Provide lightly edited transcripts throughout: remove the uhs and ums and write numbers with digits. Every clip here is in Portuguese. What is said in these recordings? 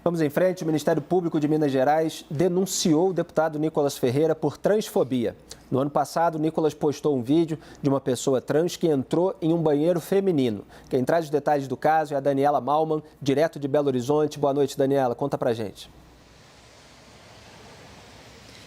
Vamos em frente. O Ministério Público de Minas Gerais denunciou o deputado Nicolas Ferreira por transfobia. No ano passado, Nicolas postou um vídeo de uma pessoa trans que entrou em um banheiro feminino. Quem traz os detalhes do caso é a Daniela Malman, direto de Belo Horizonte. Boa noite, Daniela. Conta pra gente.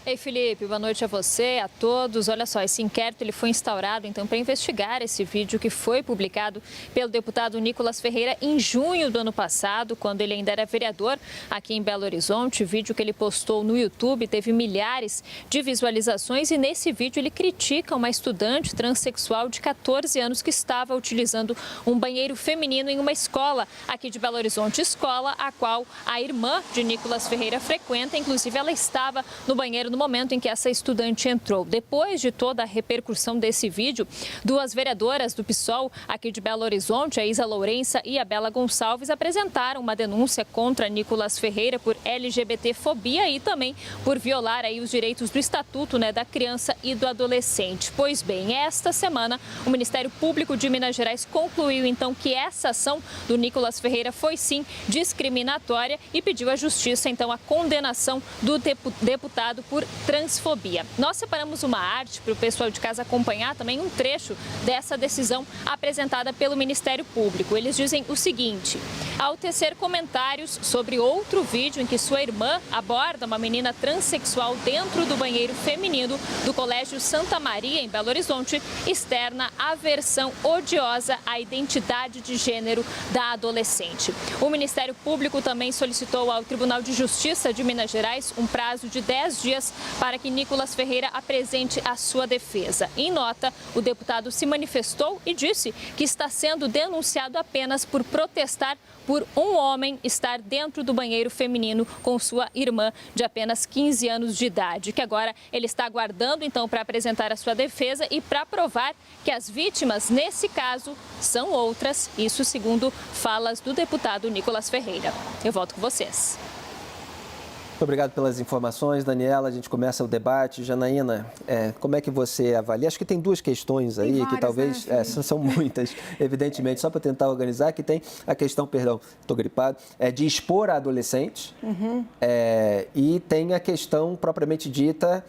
Ei, Felipe, boa noite a você, a todos. Olha só, esse inquérito ele foi instaurado, então, para investigar esse vídeo que foi publicado pelo deputado Nicolas Ferreira em junho do ano passado, quando ele ainda era vereador aqui em Belo Horizonte. O vídeo que ele postou no YouTube teve milhares de visualizações e nesse vídeo ele critica uma estudante transexual de 14 anos que estava utilizando um banheiro feminino em uma escola aqui de Belo Horizonte, escola a qual a irmã de Nicolas Ferreira frequenta. Inclusive, ela estava no banheiro no momento em que essa estudante entrou. Depois de toda a repercussão desse vídeo, duas vereadoras do PSOL aqui de Belo Horizonte, a Isa Lourença e a Bela Gonçalves, apresentaram uma denúncia contra Nicolas Ferreira por LGBTfobia e também por violar aí os direitos do Estatuto, da criança e do adolescente. Pois bem, esta semana o Ministério Público de Minas Gerais concluiu então que essa ação do Nicolas Ferreira foi sim discriminatória e pediu à Justiça então a condenação do deputado por transfobia. Nós separamos uma arte para o pessoal de casa acompanhar também um trecho dessa decisão apresentada pelo Ministério Público. Eles dizem o seguinte: ao tecer comentários sobre outro vídeo em que sua irmã aborda uma menina transexual dentro do banheiro feminino do Colégio Santa Maria, em Belo Horizonte, externa aversão odiosa à identidade de gênero da adolescente. O Ministério Público também solicitou ao Tribunal de Justiça de Minas Gerais um prazo de 10 dias para que Nicolas Ferreira apresente a sua defesa. Em nota, o deputado se manifestou e disse que está sendo denunciado apenas por protestar por um homem estar dentro do banheiro feminino com sua irmã de apenas 15 anos de idade, que agora ele está aguardando então para apresentar a sua defesa e para provar que as vítimas nesse caso são outras, isso segundo falas do deputado Nicolas Ferreira. Eu volto com vocês. Muito obrigado pelas informações, Daniela. A gente começa o debate. Janaína, como é que você avalia? Acho que tem duas questões aí, que talvez, são muitas, evidentemente, só para tentar organizar, que tem a questão, perdão, estou gripado, de expor a adolescente, e tem a questão propriamente dita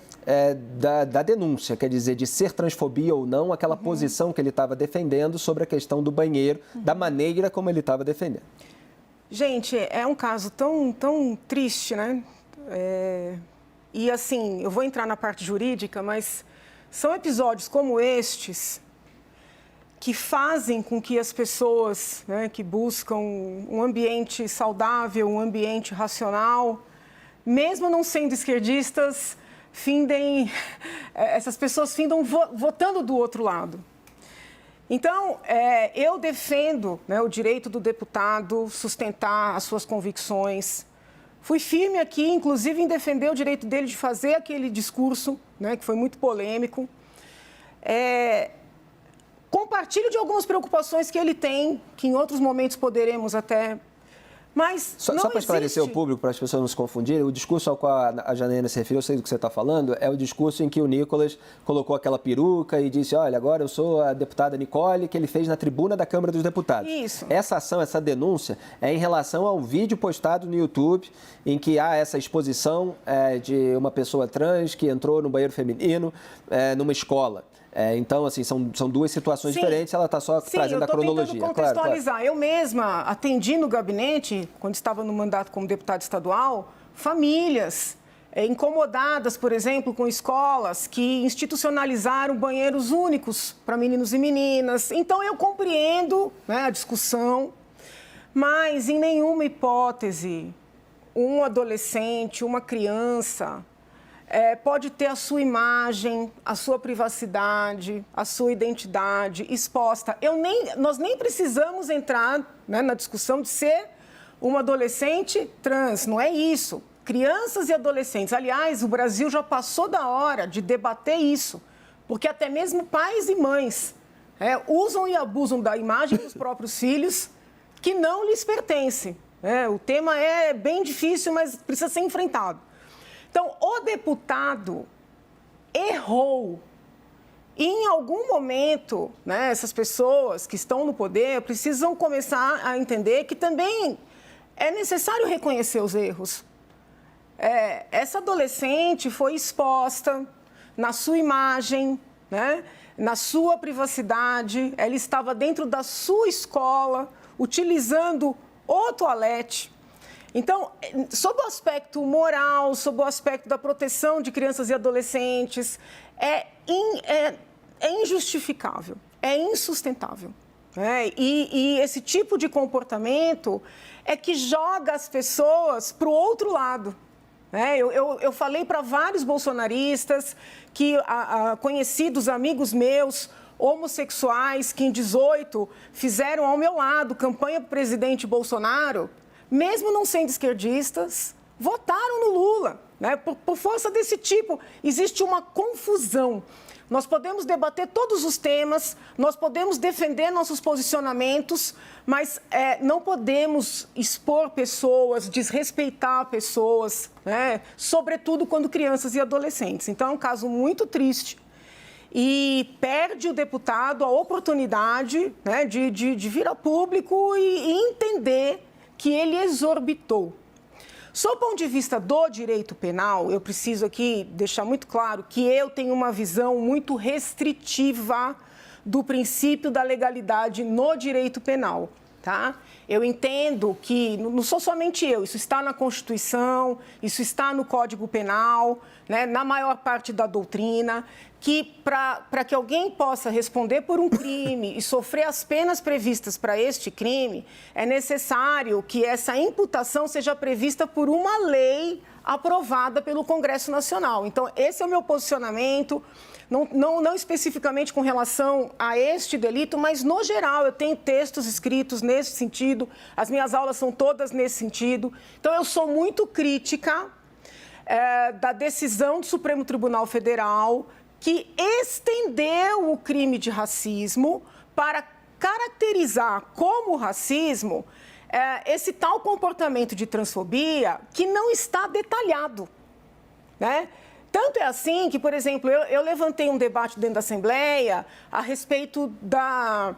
da denúncia, quer dizer, de ser transfobia ou não, aquela posição que ele estava defendendo sobre a questão do banheiro, da maneira como ele estava defendendo. Gente, é um caso tão triste, né? E assim, eu vou entrar na parte jurídica, mas são episódios como estes que fazem com que as pessoas, que buscam um ambiente saudável, um ambiente racional, mesmo não sendo esquerdistas, essas pessoas findam votando do outro lado. Então, eu defendo o direito do deputado sustentar as suas convicções. Fui firme aqui, inclusive, em defender o direito dele de fazer aquele discurso, que foi muito polêmico. Compartilho de algumas preocupações que ele tem, que em outros momentos poderemos até... Mas só para esclarecer o público, para as pessoas não se confundirem, o discurso ao qual a Janaína se referiu, eu sei do que você está falando, é o discurso em que o Nicolas colocou aquela peruca e disse, olha, agora eu sou a deputada Nicole, que ele fez na tribuna da Câmara dos Deputados. Isso. Essa ação, essa denúncia, é em relação ao vídeo postado no YouTube, em que há essa exposição de uma pessoa trans que entrou no banheiro feminino numa escola. Então, assim, são duas situações diferentes, ela está só trazendo a cronologia. Eu estou tentando contextualizar. Claro. Eu mesma atendi no gabinete, quando estava no mandato como deputada estadual, famílias incomodadas, por exemplo, com escolas que institucionalizaram banheiros únicos para meninos e meninas. Então, eu compreendo a discussão, mas em nenhuma hipótese um adolescente, uma criança... pode ter a sua imagem, a sua privacidade, a sua identidade exposta. Nós nem precisamos entrar na discussão de ser uma adolescente trans, não é isso. Crianças e adolescentes. Aliás, o Brasil já passou da hora de debater isso, porque até mesmo pais e mães usam e abusam da imagem dos próprios filhos que não lhes pertence. O tema é bem difícil, mas precisa ser enfrentado. Então, o deputado errou. E, em algum momento, essas pessoas que estão no poder precisam começar a entender que também é necessário reconhecer os erros. Essa adolescente foi exposta na sua imagem, né? Na sua privacidade, ela estava dentro da sua escola, utilizando o toalete. Então, sob o aspecto moral, sob o aspecto da proteção de crianças e adolescentes, é injustificável, é insustentável. E esse tipo de comportamento é que joga as pessoas para o outro lado. Eu falei para vários bolsonaristas, conhecidos, amigos meus, homossexuais, que em 2018 fizeram ao meu lado campanha para o presidente Bolsonaro, mesmo não sendo esquerdistas, votaram no Lula. Por força desse tipo, existe uma confusão. Nós podemos debater todos os temas, nós podemos defender nossos posicionamentos, mas não podemos expor pessoas, desrespeitar pessoas, sobretudo quando crianças e adolescentes. Então, é um caso muito triste e perde o deputado a oportunidade de vir a público e entender que ele exorbitou. Sob o ponto de vista do direito penal, eu preciso aqui deixar muito claro que eu tenho uma visão muito restritiva do princípio da legalidade no direito penal, tá? Eu entendo que, não sou somente eu, isso está na Constituição, isso está no Código Penal, na maior parte da doutrina, que para que alguém possa responder por um crime e sofrer as penas previstas para este crime, é necessário que essa imputação seja prevista por uma lei aprovada pelo Congresso Nacional. Então, esse é o meu posicionamento, não especificamente com relação a este delito, mas no geral, eu tenho textos escritos nesse sentido, as minhas aulas são todas nesse sentido. Então, eu sou muito crítica da decisão do Supremo Tribunal Federal que estendeu o crime de racismo para caracterizar como racismo esse tal comportamento de transfobia que não está detalhado, Tanto é assim que, por exemplo, eu levantei um debate dentro da Assembleia a respeito da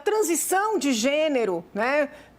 transição de gênero,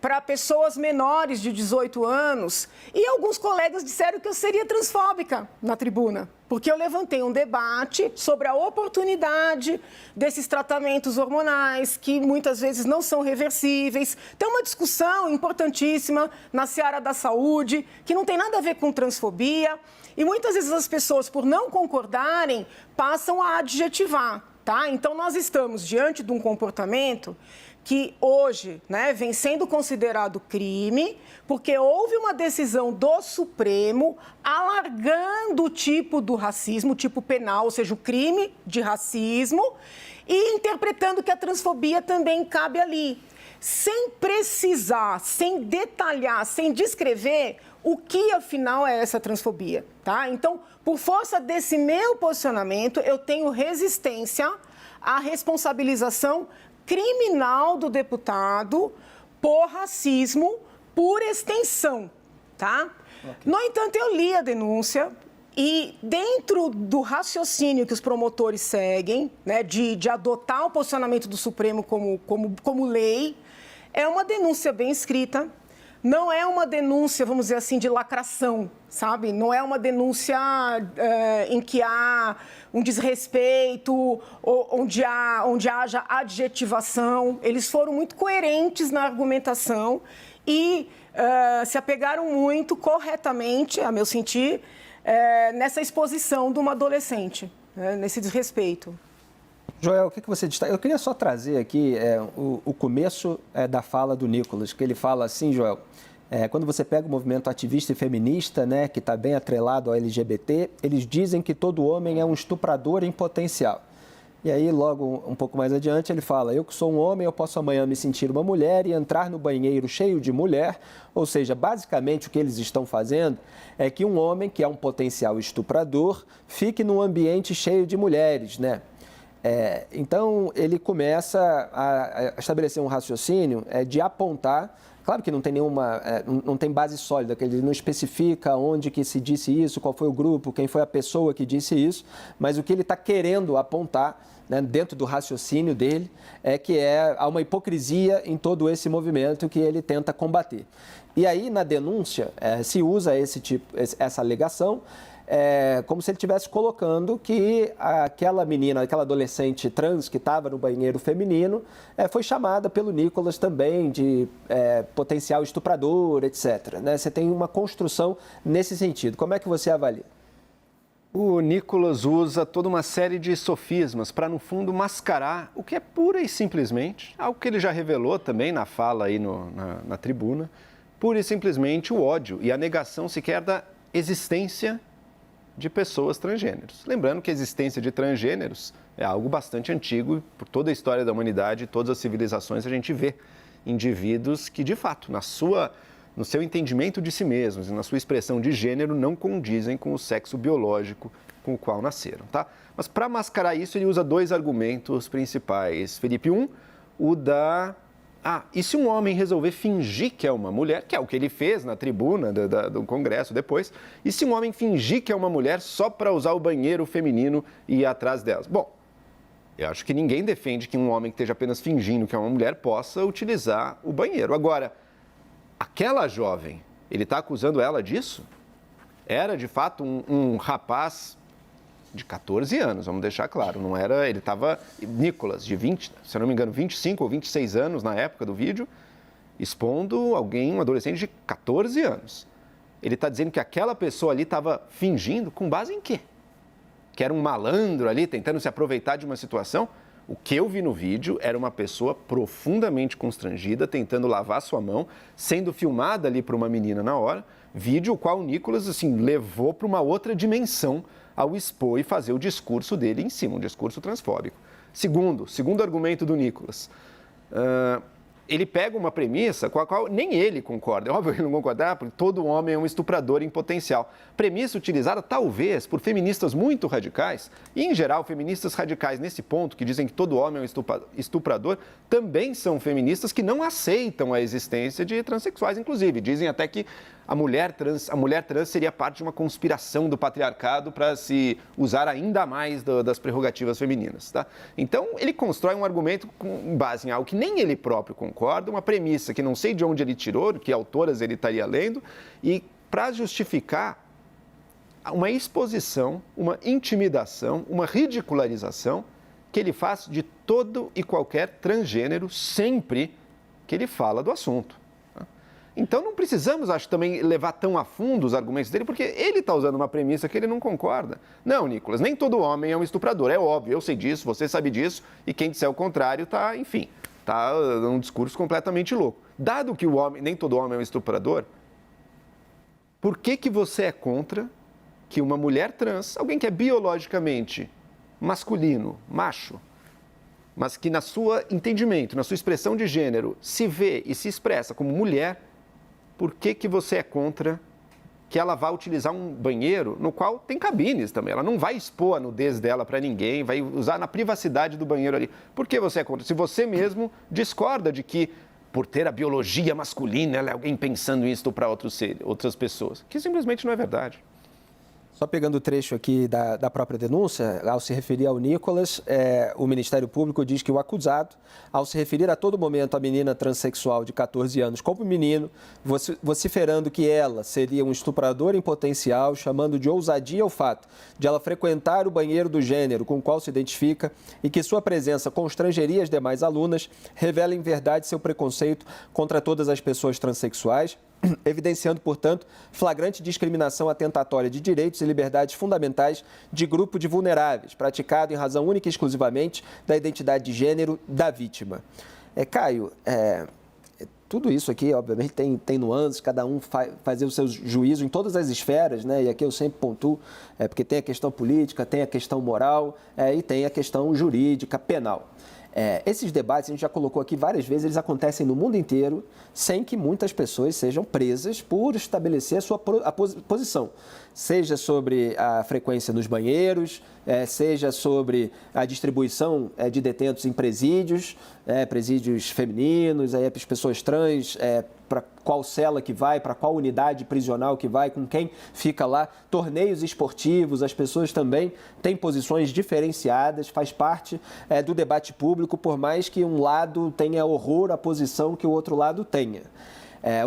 para pessoas menores de 18 anos. E alguns colegas disseram que eu seria transfóbica na tribuna, porque eu levantei um debate sobre a oportunidade desses tratamentos hormonais, que muitas vezes não são reversíveis. Tem uma discussão importantíssima na seara da saúde, que não tem nada a ver com transfobia. E muitas vezes as pessoas, por não concordarem, passam a adjetivar, tá? Então, nós estamos diante de um comportamento que hoje vem sendo considerado crime, porque houve uma decisão do Supremo alargando o tipo do racismo, o tipo penal, ou seja, o crime de racismo, e interpretando que a transfobia também cabe ali, sem precisar, sem detalhar, sem descrever o que, afinal, é essa transfobia, tá? Então, por força desse meu posicionamento, eu tenho resistência à responsabilização criminal do deputado por racismo, por extensão, tá? Okay. No entanto, eu li a denúncia e dentro do raciocínio que os promotores seguem, de adotar o posicionamento do Supremo como lei, é uma denúncia bem escrita, não é uma denúncia, vamos dizer assim, de lacração, sabe? Não é uma denúncia em que há um desrespeito, onde haja adjetivação. Eles foram muito coerentes na argumentação e se apegaram muito corretamente, a meu sentir, nessa exposição de uma adolescente, nesse desrespeito. Joel, o que você destaca? Eu queria só trazer aqui o começo da fala do Nicolas, que ele fala assim, Joel, quando você pega o movimento ativista e feminista, que está bem atrelado ao LGBT, eles dizem que todo homem é um estuprador em potencial. E aí, logo um pouco mais adiante, ele fala, eu que sou um homem, eu posso amanhã me sentir uma mulher e entrar no banheiro cheio de mulher. Ou seja, basicamente o que eles estão fazendo é que um homem que é um potencial estuprador fique num ambiente cheio de mulheres, Então, ele começa a estabelecer um raciocínio de apontar, claro que não tem não tem base sólida, que ele não especifica onde que se disse isso, qual foi o grupo, quem foi a pessoa que disse isso, mas o que ele está querendo apontar, dentro do raciocínio dele, é que há uma hipocrisia em todo esse movimento que ele tenta combater. E aí, na denúncia, se usa essa alegação como se ele estivesse colocando que aquela menina, aquela adolescente trans que estava no banheiro feminino, foi chamada pelo Nicolas também de potencial estuprador, etc. Né? Você tem uma construção nesse sentido. Como é que você avalia? O Nicolas usa toda uma série de sofismas para, no fundo, mascarar o que é pura e simplesmente, algo que ele já revelou também na fala aí na tribuna, pura e simplesmente o ódio e a negação sequer da existência de pessoas transgêneros. Lembrando que a existência de transgêneros é algo bastante antigo e por toda a história da humanidade, todas as civilizações, a gente vê indivíduos que, de fato, no seu entendimento de si mesmos e na sua expressão de gênero, não condizem com o sexo biológico com o qual nasceram, tá? Mas para mascarar isso, ele usa 2 argumentos principais, Felipe. O da... e se um homem resolver fingir que é uma mulher, que é o que ele fez na tribuna do Congresso depois, e se um homem fingir que é uma mulher só para usar o banheiro feminino e ir atrás delas? Bom, eu acho que ninguém defende que um homem que esteja apenas fingindo que é uma mulher possa utilizar o banheiro. Agora, aquela jovem, ele está acusando ela disso? Era, de fato, um rapaz de 14 anos, vamos deixar claro, não era, ele estava, Nicolas, de 20, se eu não me engano, 25 ou 26 anos na época do vídeo, expondo um adolescente de 14 anos. Ele está dizendo que aquela pessoa ali estava fingindo, com base em quê? Que era um malandro ali, tentando se aproveitar de uma situação? O que eu vi no vídeo era uma pessoa profundamente constrangida, tentando lavar sua mão, sendo filmada ali por uma menina na hora, vídeo o qual o Nicolas, assim, levou para uma outra dimensão ao expor e fazer o discurso dele em cima, um discurso transfóbico. Segundo argumento do Nicolas, ele pega uma premissa com a qual nem ele concorda. É óbvio que ele não concorda, porque todo homem é um estuprador em potencial. Premissa utilizada, talvez, por feministas muito radicais, e, em geral, feministas radicais nesse ponto, que dizem que todo homem é um estuprador, também são feministas que não aceitam a existência de transexuais, inclusive. Dizem até que a mulher trans seria parte de uma conspiração do patriarcado para se usar ainda mais das prerrogativas femininas. Tá? Então, ele constrói um argumento com base em algo que nem ele próprio concorda, uma premissa que não sei de onde ele tirou, que autoras ele estaria lendo, e para justificar uma exposição, uma intimidação, uma ridicularização que ele faz de todo e qualquer transgênero sempre que ele fala do assunto. Então, não precisamos, acho, também levar tão a fundo os argumentos dele, porque ele está usando uma premissa que ele não concorda. Não, Nicolas, nem todo homem é um estuprador, é óbvio, eu sei disso, você sabe disso, e quem disser o contrário está, enfim, está num discurso completamente louco. Dado que nem todo homem é um estuprador, por que você é contra que uma mulher trans, alguém que é biologicamente masculino, macho, mas que na sua entendimento, na sua expressão de gênero, se vê e se expressa como mulher, por que você é contra que ela vá utilizar um banheiro no qual tem cabines também? Ela não vai expor a nudez dela para ninguém, vai usar na privacidade do banheiro ali. Por que você é contra? Se você mesmo discorda de que, por ter a biologia masculina, ela é alguém pensando em estuprar outras pessoas, que simplesmente não é verdade. Só pegando o trecho aqui da própria denúncia, ao se referir ao Nicolas, o Ministério Público diz que o acusado, ao se referir a todo momento à menina transexual de 14 anos como menino, vociferando que ela seria um estuprador em potencial, chamando de ousadia o fato de ela frequentar o banheiro do gênero com o qual se identifica e que sua presença constrangeria as demais alunas, revela em verdade seu preconceito contra todas as pessoas transexuais, evidenciando, portanto, flagrante discriminação atentatória de direitos e liberdades fundamentais de grupo de vulneráveis, praticado em razão única e exclusivamente da identidade de gênero da vítima. Caio, tudo isso aqui, obviamente, tem nuances, cada um fazer o seu juízo em todas as esferas, né? E aqui eu sempre pontuo, porque tem a questão política, tem a questão moral e tem a questão jurídica, penal. Esses debates, a gente já colocou aqui várias vezes, eles acontecem no mundo inteiro, sem que muitas pessoas sejam presas por estabelecer a sua posição. Seja sobre a frequência nos banheiros, seja sobre a distribuição de detentos em presídios, presídios femininos, aí as pessoas trans, para qual cela que vai, para qual unidade prisional que vai, com quem fica lá, torneios esportivos, as pessoas também têm posições diferenciadas, faz parte do debate público, por mais que um lado tenha horror à posição que o outro lado tenha.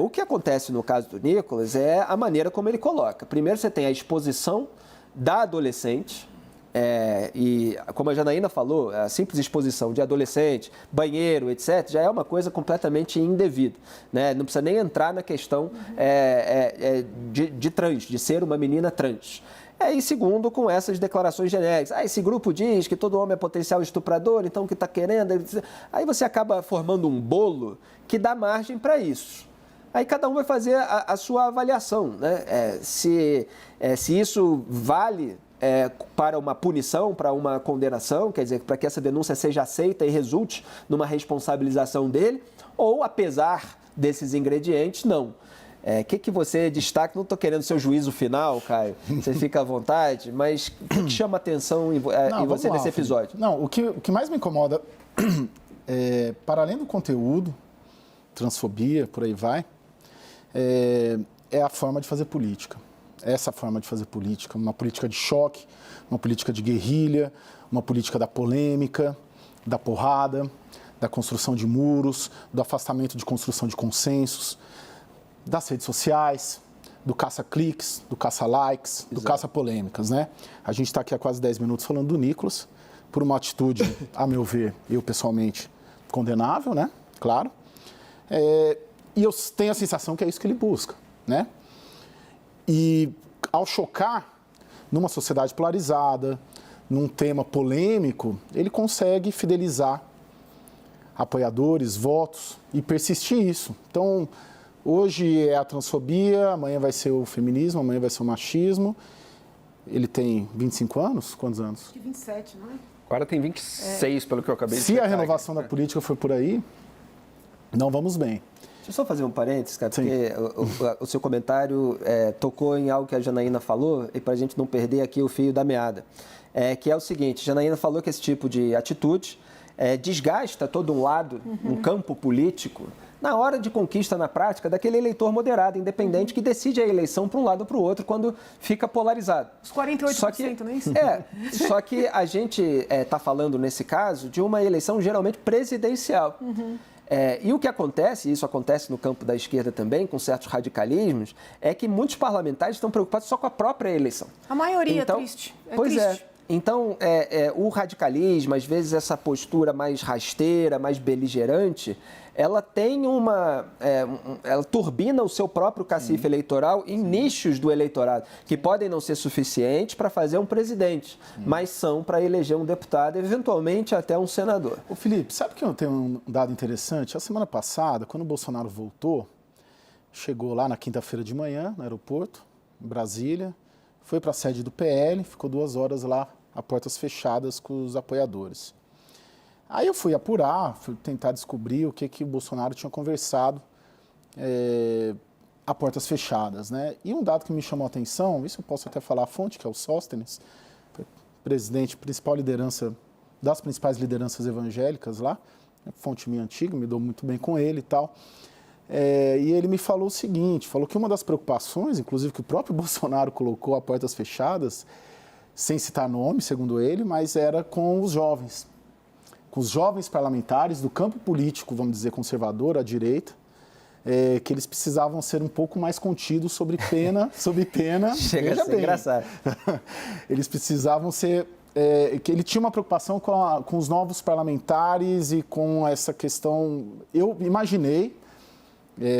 O que acontece no caso do Nicolas é a maneira como ele coloca. Primeiro, você tem a exposição da adolescente, e como a Janaína falou, a simples exposição de adolescente, banheiro, etc., já é uma coisa completamente indevida, né? Não precisa nem entrar na questão de trans, de ser uma menina trans. E segundo, com essas declarações genéricas. Esse grupo diz que todo homem é potencial estuprador, então o que está querendo... Aí você acaba formando um bolo que dá margem para isso. Aí cada um vai fazer a sua avaliação, né? Se isso vale para uma punição, para uma condenação, quer dizer, para que essa denúncia seja aceita e resulte numa responsabilização dele, ou apesar desses ingredientes, não. O que você destaca? Não estou querendo seu juízo final, Caio, você fica à vontade, mas o que chama atenção em você nesse episódio? Não, o que mais me incomoda, para além do conteúdo, transfobia, por aí vai, é a forma de fazer política. Essa forma de fazer política, uma política de choque, uma política de guerrilha, uma política da polêmica, da porrada, da construção de muros, do afastamento de construção de consensos, das redes sociais, do caça-cliques, do caça-likes, do caça-polêmicas, né? A gente está aqui há quase 10 minutos falando do Nicolas, por uma atitude, a meu ver, eu pessoalmente, condenável, né? Claro. E eu tenho a sensação que é isso que ele busca, né? E ao chocar numa sociedade polarizada, num tema polêmico, ele consegue fidelizar apoiadores, votos e persistir isso. Então, hoje é a transfobia, amanhã vai ser o feminismo, amanhã vai ser o machismo. Ele tem 25 anos? Quantos anos? Acho que 27, não é? Agora tem 26, pelo que eu acabei de Se a renovação da política for por aí, não vamos bem. Deixa eu só fazer um parênteses, cara, porque o seu comentário tocou em algo que a Janaína falou, e para a gente não perder aqui o fio da meada, que é o seguinte: a Janaína falou que esse tipo de atitude desgasta todo um lado, um campo político, na hora de conquista na prática daquele eleitor moderado, independente, que decide a eleição para um lado ou para o outro quando fica polarizado. Os 48%, não é isso? Só que a gente está falando, nesse caso, de uma eleição geralmente presidencial. E o que acontece, e isso acontece no campo da esquerda também, com certos radicalismos, é que muitos parlamentares estão preocupados só com a própria eleição. A maioria então, é triste. Triste. Então, o radicalismo, às vezes essa postura mais rasteira, mais beligerante, ela tem ela turbina o seu próprio cacife eleitoral em nichos do eleitorado, que podem não ser suficientes para fazer um presidente, mas são para eleger um deputado, eventualmente até um senador. Ô Felipe, sabe que eu tenho um dado interessante? A semana passada, quando o Bolsonaro voltou, chegou lá na quinta-feira de manhã, no aeroporto, em Brasília, foi para a sede do PL, ficou 2 horas lá, a portas fechadas com os apoiadores. Aí eu fui apurar, fui tentar descobrir o que o Bolsonaro tinha conversado a portas fechadas, né? E um dado que me chamou a atenção, isso eu posso até falar a fonte, que é o Sóstenes, presidente, principal liderança das principais lideranças evangélicas lá, fonte minha antiga, me dou muito bem com ele e tal. E ele me falou o seguinte, falou que uma das preocupações, inclusive que o próprio Bolsonaro colocou a portas fechadas, sem citar nome, segundo ele, mas era com os jovens parlamentares do campo político, vamos dizer, conservador, à direita, que eles precisavam ser um pouco mais contidos sob pena. Chega a ser engraçado. Eles precisavam ser... que ele tinha uma preocupação com os novos parlamentares e com essa questão... Eu imaginei,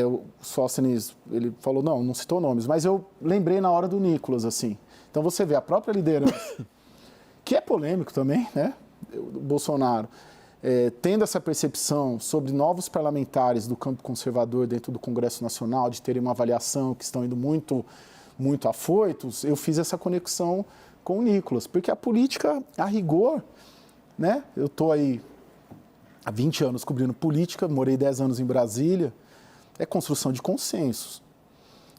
o Sóstenes, ele falou, não citou nomes, mas eu lembrei na hora do Nicolas, assim. Então você vê a própria liderança, que é polêmico também, né? O Bolsonaro, tendo essa percepção sobre novos parlamentares do campo conservador dentro do Congresso Nacional, de terem uma avaliação que estão indo muito, muito afoitos, eu fiz essa conexão com o Nicolas, porque a política, a rigor, né? Eu estou aí há 20 anos cobrindo política, morei 10 anos em Brasília, é construção de consensos.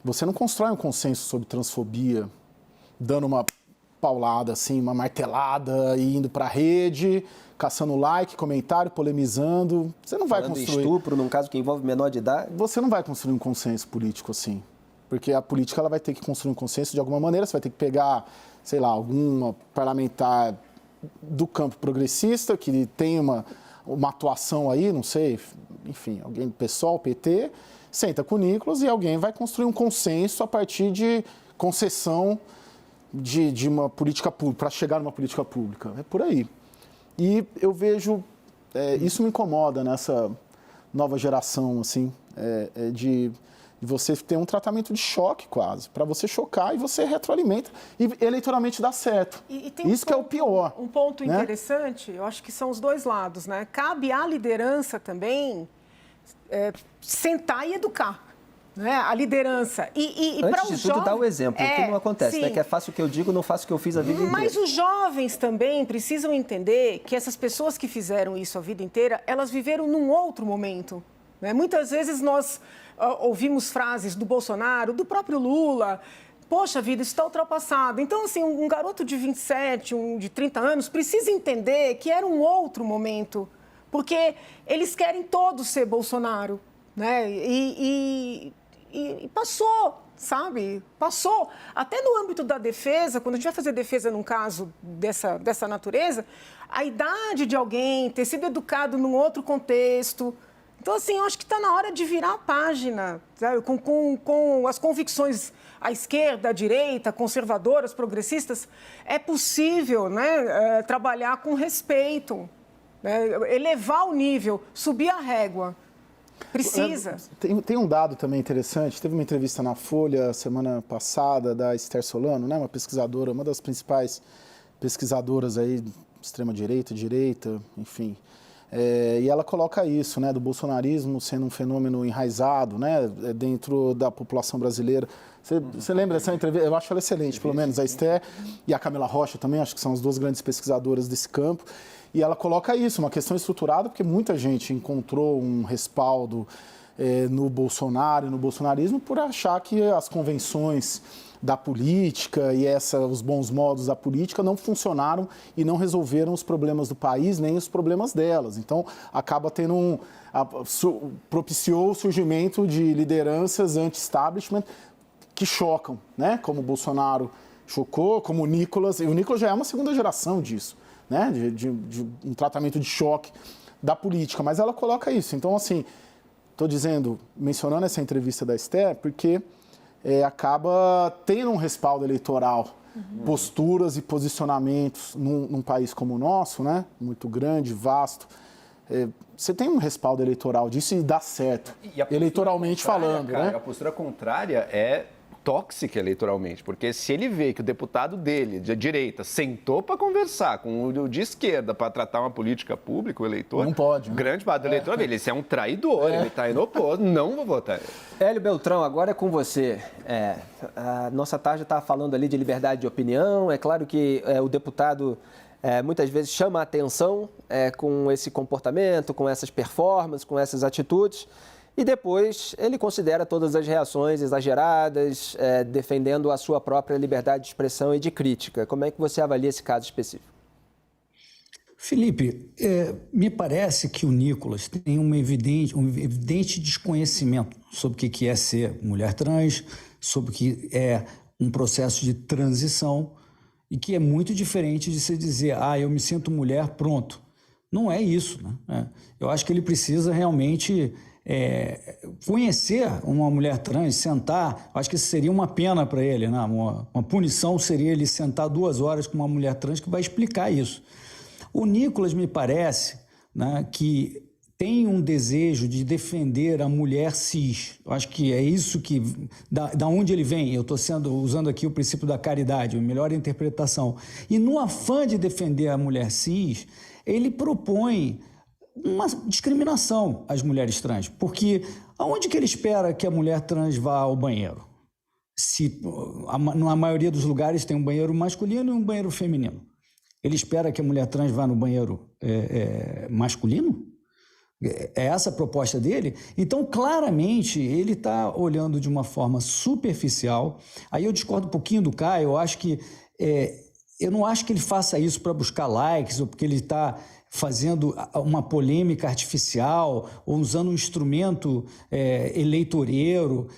Você não constrói um consenso sobre transfobia dando uma paulada, assim, uma martelada e indo para a rede, caçando like, comentário, polemizando. Você não vai construir... estupro, num caso que envolve menor de idade. Você não vai construir um consenso político assim. Porque a política ela vai ter que construir um consenso de alguma maneira. Você vai ter que pegar, sei lá, alguma parlamentar do campo progressista que tem uma atuação aí, não sei, enfim, alguém do PSOL, PT. senta com o Nicolas e alguém vai construir um consenso a partir de concessão de uma política pública, para chegar numa política pública. É por aí. E eu vejo, isso me incomoda nessa nova geração, assim, de você ter um tratamento de choque quase, para você chocar e você retroalimenta e eleitoralmente dá certo. E tem isso que é o pior. Um ponto né? interessante, eu acho que são os dois lados, né? Cabe à liderança também sentar e educar. Né? A liderança. E para os Antes de tudo, dá o exemplo, o que não acontece, né? Que é faço o que eu digo, não faço o que eu fiz a vida inteira. Mas os jovens também precisam entender que essas pessoas que fizeram isso a vida inteira, elas viveram num outro momento. Né? Muitas vezes nós ouvimos frases do Bolsonaro, do próprio Lula, poxa vida, isso está ultrapassado. Então, assim, um garoto de 27, de 30 anos, precisa entender que era um outro momento, porque eles querem todos ser Bolsonaro. Né? E passou, sabe? Passou. Até no âmbito da defesa, quando a gente vai fazer defesa num caso dessa natureza, a idade de alguém ter sido educado num outro contexto. Então, assim, eu acho que está na hora de virar a página, sabe? Com as convicções à esquerda, à direita, conservadoras, progressistas, é possível, né, trabalhar com respeito, né? Elevar o nível, subir a régua. Precisa. Tem um dado também interessante. Teve uma entrevista na Folha semana passada da Esther Solano, né, uma pesquisadora, uma das principais pesquisadoras aí, extrema-direita, direita, enfim. E ela coloca isso, né, do bolsonarismo sendo um fenômeno enraizado, né, dentro da população brasileira. Você lembra dessa entrevista? Eu acho ela excelente, pelo menos a Esther e a Camila Rocha também, acho que são as duas grandes pesquisadoras desse campo. E ela coloca isso, uma questão estruturada, porque muita gente encontrou um respaldo no Bolsonaro e no bolsonarismo por achar que as convenções da política e os bons modos da política não funcionaram e não resolveram os problemas do país, nem os problemas delas. Então, acaba tendo propiciou o surgimento de lideranças anti-establishment que chocam, né? Como o Bolsonaro chocou, como o Nicolas. E o Nicolas já é uma segunda geração disso. Né, de um tratamento de choque da política, mas ela coloca isso. Então, assim, estou mencionando essa entrevista da Esther, porque acaba tendo um respaldo eleitoral, posturas e posicionamentos num país como o nosso, né, muito grande, vasto. Você tem um respaldo eleitoral disso e dá certo, eleitoralmente falando. Cara, né? A postura contrária é tóxica eleitoralmente, porque se ele vê que o deputado dele, de direita, sentou para conversar com o de esquerda para tratar uma política pública, o eleitor... Não pode. Grande parte do eleitor dele, esse é um traidor, ele está indo oposto, não vou votar. Hélio Beltrão, agora é com você. A nossa tarde está falando ali de liberdade de opinião, é claro que o deputado... muitas vezes chama a atenção com esse comportamento, com essas performances, com essas atitudes, e depois ele considera todas as reações exageradas, defendendo a sua própria liberdade de expressão e de crítica. Como é que você avalia esse caso específico? Felipe, me parece que o Nicolas tem um evidente desconhecimento sobre o que é ser mulher trans, sobre o que é um processo de transição, e que é muito diferente de se dizer, eu me sinto mulher, pronto. Não é isso, né? Eu acho que ele precisa realmente conhecer uma mulher trans, sentar, acho que isso seria uma pena para ele, né? Uma punição seria ele sentar 2 horas com uma mulher trans que vai explicar isso. O Nicolas, me parece, né, que tem um desejo de defender a mulher cis. Eu acho que é isso que... Da onde ele vem, eu estou usando aqui o princípio da caridade, a melhor interpretação. E no afã de defender a mulher cis, ele propõe uma discriminação às mulheres trans. Porque aonde que ele espera que a mulher trans vá ao banheiro? Se na maioria dos lugares tem um banheiro masculino e um banheiro feminino. Ele espera que a mulher trans vá no banheiro masculino? É essa a proposta dele? Então, claramente, ele está olhando de uma forma superficial. Aí eu discordo um pouquinho do Caio, eu acho que... eu não acho que ele faça isso para buscar likes ou porque ele está fazendo uma polêmica artificial ou usando um instrumento eleitoreiro.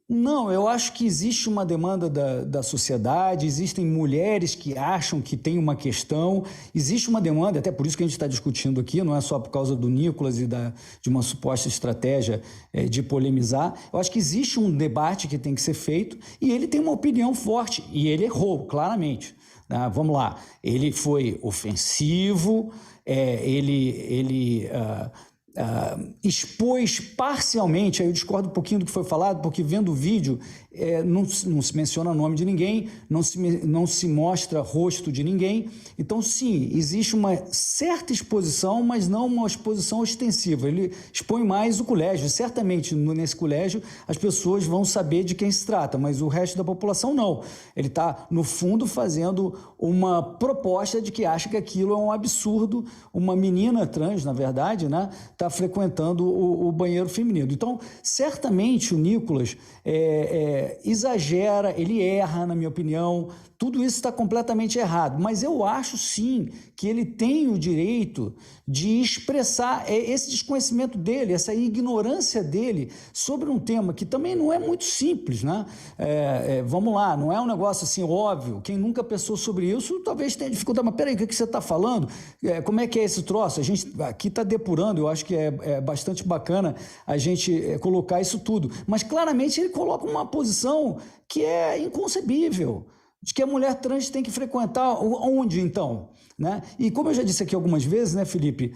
Não, eu acho que existe uma demanda da sociedade, existem mulheres que acham que tem uma questão, existe uma demanda, até por isso que a gente está discutindo aqui, não é só por causa do Nicolas e de uma suposta estratégia de polemizar. Eu acho que existe um debate que tem que ser feito e ele tem uma opinião forte e ele errou, claramente. Vamos lá, ele foi ofensivo, ele expôs parcialmente, aí eu discordo um pouquinho do que foi falado, porque vendo o vídeo não se menciona o nome de ninguém, não se mostra rosto de ninguém. Então, sim, existe uma certa exposição, mas não uma exposição ostensiva. Ele expõe mais o colégio. Certamente, nesse colégio, as pessoas vão saber de quem se trata, mas o resto da população não. Ele está, no fundo, fazendo uma proposta de que acha que aquilo é um absurdo. Uma menina trans, na verdade, né, está frequentando o banheiro feminino. Então, certamente, o Nicolas exagera, ele erra, na minha opinião. Tudo isso está completamente errado, mas eu acho sim que ele tem o direito de expressar esse desconhecimento dele, essa ignorância dele sobre um tema que também não é muito simples, né? Vamos lá, não é um negócio assim óbvio. Quem nunca pensou sobre isso talvez tenha dificuldade. Mas peraí, o que você está falando? Como é que é esse troço? A gente aqui está depurando, eu acho que é bastante bacana a gente colocar isso tudo. Mas claramente ele coloca uma posição que é inconcebível, de que a mulher trans tem que frequentar onde, então? Né? E como eu já disse aqui algumas vezes, né, Felipe,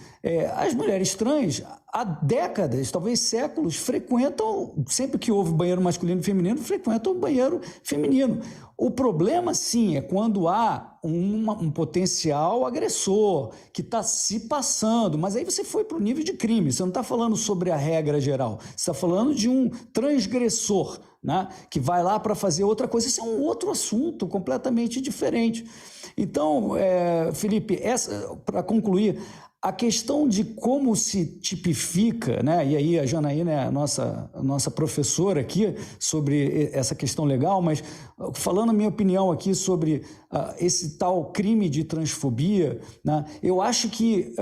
as mulheres trans, há décadas, talvez séculos, frequentam, sempre que houve banheiro masculino e feminino, frequentam o banheiro feminino. O problema, sim, é quando há um potencial agressor que está se passando, mas aí você foi para o nível de crime, você não está falando sobre a regra geral, você está falando de um transgressor, né, que vai lá para fazer outra coisa. Isso é um outro assunto completamente diferente. Então, Felipe, para concluir, a questão de como se tipifica, né? E aí a Janaína é a nossa professora aqui sobre essa questão legal, mas falando a minha opinião aqui sobre esse tal crime de transfobia, né? Eu acho que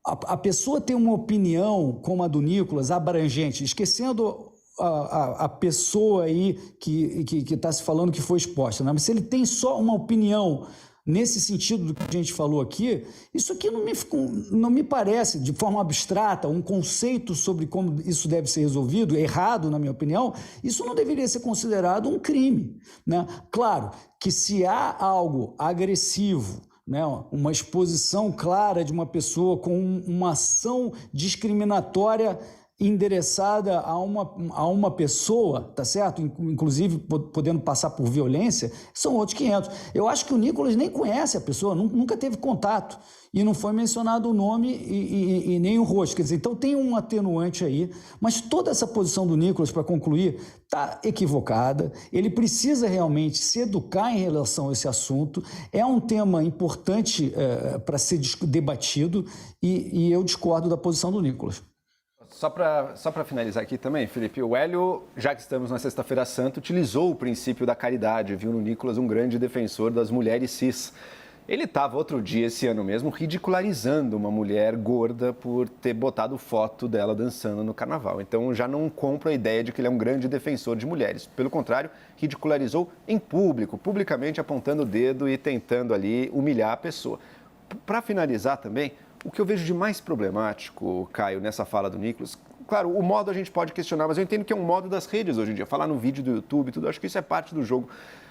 a pessoa tem uma opinião como a do Nicolas, abrangente, esquecendo a pessoa aí que está se falando que foi exposta, né? Mas se ele tem só uma opinião nesse sentido do que a gente falou aqui, isso aqui não me parece, de forma abstrata, um conceito sobre como isso deve ser resolvido, errado, na minha opinião, isso não deveria ser considerado um crime, né? Claro que se há algo agressivo, né, uma exposição clara de uma pessoa com uma ação discriminatória endereçada a uma pessoa, tá certo? Inclusive podendo passar por violência, são outros 500. Eu acho que o Nicolas nem conhece a pessoa, nunca teve contato e não foi mencionado o nome e nem o rosto. Quer dizer, então tem um atenuante aí, mas toda essa posição do Nicolas, para concluir, está equivocada. Ele precisa realmente se educar em relação a esse assunto. É um tema importante para ser debatido e eu discordo da posição do Nicolas. Só para finalizar aqui também, Felipe, o Hélio, já que estamos na Sexta-feira Santa, utilizou o princípio da caridade, viu no Nicolas um grande defensor das mulheres cis. Ele estava outro dia, esse ano mesmo, ridicularizando uma mulher gorda por ter botado foto dela dançando no carnaval. Então já não compro a ideia de que ele é um grande defensor de mulheres. Pelo contrário, ridicularizou em público, publicamente apontando o dedo e tentando ali humilhar a pessoa. Para finalizar também, o que eu vejo de mais problemático, Caio, nessa fala do Nicolas, claro, o modo a gente pode questionar, mas eu entendo que é um modo das redes hoje em dia, falar no vídeo do YouTube, tudo, acho que isso é parte do jogo.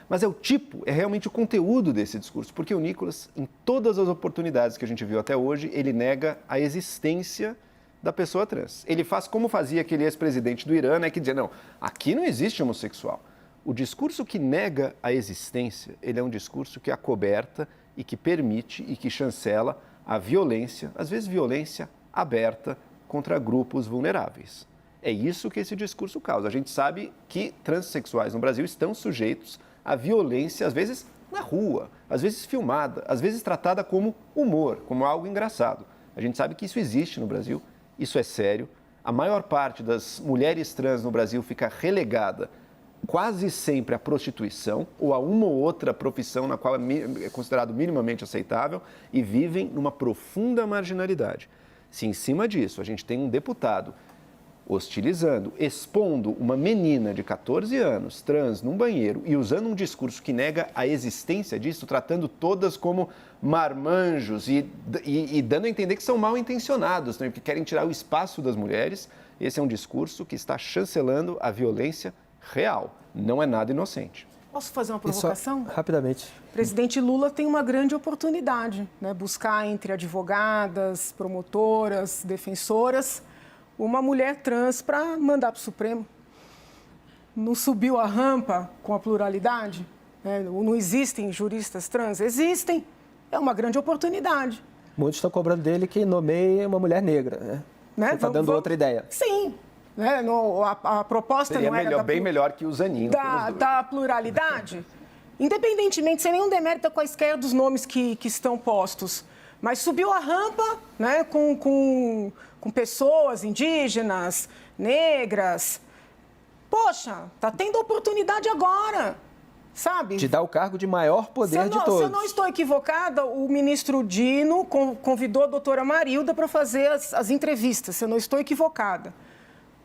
Mas é realmente o conteúdo desse discurso, porque o Nicolas, em todas as oportunidades que a gente viu até hoje, ele nega a existência da pessoa trans. Ele faz como fazia aquele ex-presidente do Irã, né, que dizia, não, aqui não existe homossexual. O discurso que nega a existência, ele é um discurso que acoberta e que permite e que chancela a violência, às vezes violência aberta contra grupos vulneráveis. É isso que esse discurso causa. A gente sabe que transexuais no Brasil estão sujeitos à violência, às vezes na rua, às vezes filmada, às vezes tratada como humor, como algo engraçado. A gente sabe que isso existe no Brasil, isso é sério. A maior parte das mulheres trans no Brasil fica relegada quase sempre à prostituição ou a uma ou outra profissão na qual é considerado minimamente aceitável e vivem numa profunda marginalidade. Se em cima disso a gente tem um deputado hostilizando, expondo uma menina de 14 anos, trans, num banheiro e usando um discurso que nega a existência disso, tratando todas como marmanjos e dando a entender que são mal intencionados, né, que querem tirar o espaço das mulheres. Esse é um discurso que está chancelando a violência real. Não é nada inocente. Posso fazer uma provocação? Rapidamente. O presidente Lula tem uma grande oportunidade, né? Buscar entre advogadas, promotoras, defensoras, uma mulher trans para mandar para o Supremo. Não subiu a rampa com a pluralidade? Né? Não existem juristas trans? Existem. É uma grande oportunidade. Muitos estão cobrando dele que nomeie uma mulher negra, né? Você está dando outra ideia. Sim. Né? A proposta seria não era bem melhor que o Zanin. Da pluralidade, independentemente, sem nenhum demérito a quaisquer dos nomes que estão postos. Mas subiu a rampa, né, com pessoas indígenas, negras. Poxa, está tendo oportunidade agora, sabe? De dar o cargo de maior poder de todos. Se eu não estou equivocada, o ministro Dino convidou a doutora Marilda para fazer as entrevistas, se eu não estou equivocada.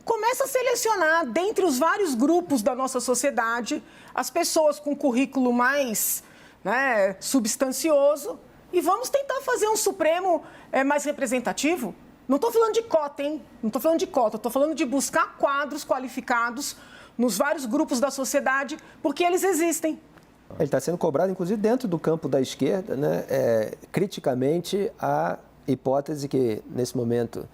Começa a selecionar, dentre os vários grupos da nossa sociedade, as pessoas com currículo mais, né, substancioso, e vamos tentar fazer um Supremo mais representativo. Não estou falando de cota, hein? Não estou falando de cota, estou falando de buscar quadros qualificados nos vários grupos da sociedade, porque eles existem. Ele está sendo cobrado, inclusive, dentro do campo da esquerda, né, criticamente a hipótese que, nesse momento,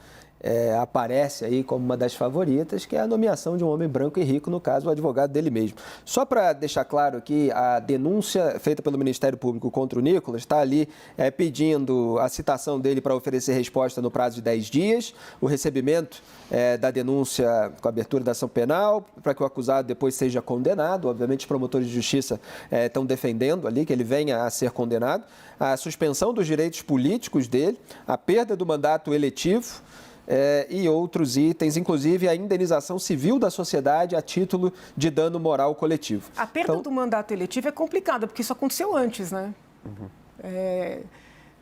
aparece aí como uma das favoritas, que é a nomeação de um homem branco e rico, no caso, o advogado dele mesmo. Só para deixar claro que a denúncia feita pelo Ministério Público contra o Nicolas está ali pedindo a citação dele para oferecer resposta no prazo de 10 dias, o recebimento da denúncia com a abertura da ação penal, para que o acusado depois seja condenado. Obviamente, os promotores de justiça estão defendendo ali que ele venha a ser condenado, a suspensão dos direitos políticos dele, a perda do mandato eletivo, e outros itens, inclusive a indenização civil da sociedade a título de dano moral coletivo. A perda do mandato eletivo é complicada, porque isso aconteceu antes, né? Uhum.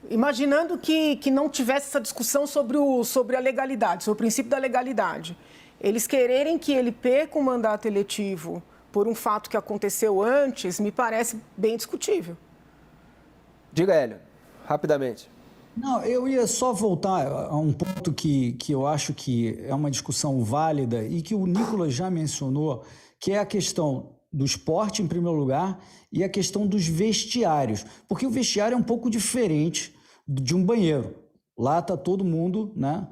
Imaginando que não tivesse essa discussão sobre a legalidade, sobre o princípio da legalidade. Eles quererem que ele perca o mandato eletivo por um fato que aconteceu antes, me parece bem discutível. Diga, Hélio, rapidamente. Não, eu ia só voltar a um ponto que eu acho que é uma discussão válida e que o Nicolas já mencionou, que é a questão do esporte, em primeiro lugar, e a questão dos vestiários. Porque o vestiário é um pouco diferente de um banheiro. Lá está todo mundo, né,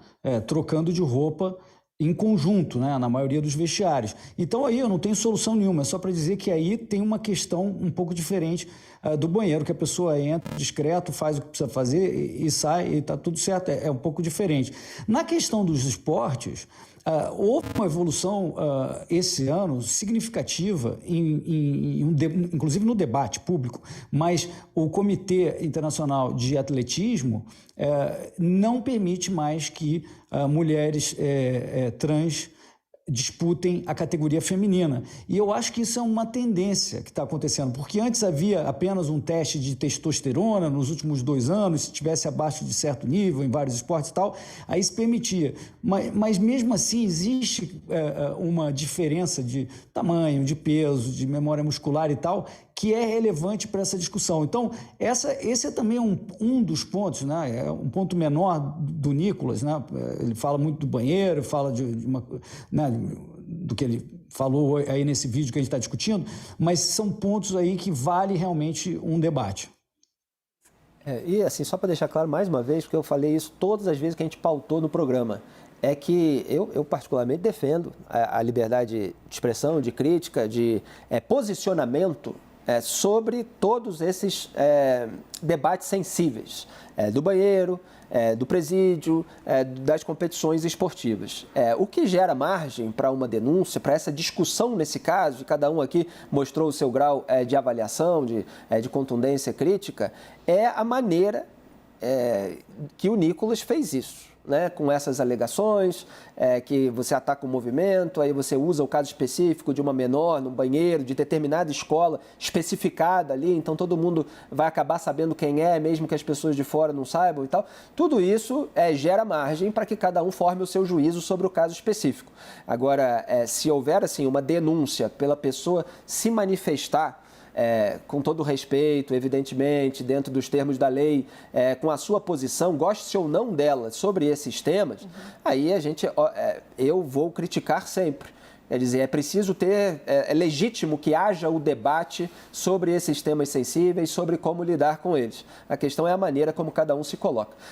trocando de roupa em conjunto, né, na maioria dos vestiários. Então aí eu não tenho solução nenhuma, é só para dizer que aí tem uma questão um pouco diferente do banheiro, que a pessoa entra discreto, faz o que precisa fazer e sai e está tudo certo, é um pouco diferente. Na questão dos esportes, houve uma evolução esse ano significativa, inclusive no debate público, mas o Comitê Internacional de Atletismo não permite mais que mulheres trans disputem a categoria feminina. E eu acho que isso é uma tendência que está acontecendo, porque antes havia apenas um teste de testosterona nos últimos 2 anos, se tivesse abaixo de certo nível em vários esportes e tal, aí se permitia. Mas mesmo assim existe uma diferença de tamanho, de peso, de memória muscular e tal, que é relevante para essa discussão. Então, esse é também um dos pontos, né? É um ponto menor do Nicolas, né? Ele fala muito do banheiro, fala do que ele falou aí nesse vídeo que a gente está discutindo, mas são pontos aí que vale realmente um debate. E assim, só para deixar claro mais uma vez, porque eu falei isso todas as vezes que a gente pautou no programa, é que eu particularmente defendo a liberdade de expressão, de crítica, de posicionamento sobre todos esses debates sensíveis, do banheiro, do presídio, das competições esportivas. O que gera margem para uma denúncia, para essa discussão nesse caso, e cada um aqui mostrou o seu grau de avaliação, de contundência crítica, é a maneira que o Nicolas fez isso. né, com essas alegações, que você ataca o movimento, aí você usa o caso específico de uma menor no banheiro, de determinada escola especificada ali, então todo mundo vai acabar sabendo quem é, mesmo que as pessoas de fora não saibam e tal. Tudo isso gera margem para que cada um forme o seu juízo sobre o caso específico. Agora, se houver assim, uma denúncia pela pessoa se manifestar, com todo o respeito, evidentemente, dentro dos termos da lei, com a sua posição, goste ou não dela, sobre esses temas, aí eu vou criticar sempre. Quer dizer, é preciso é legítimo que haja o debate sobre esses temas sensíveis, sobre como lidar com eles. A questão é a maneira como cada um se coloca.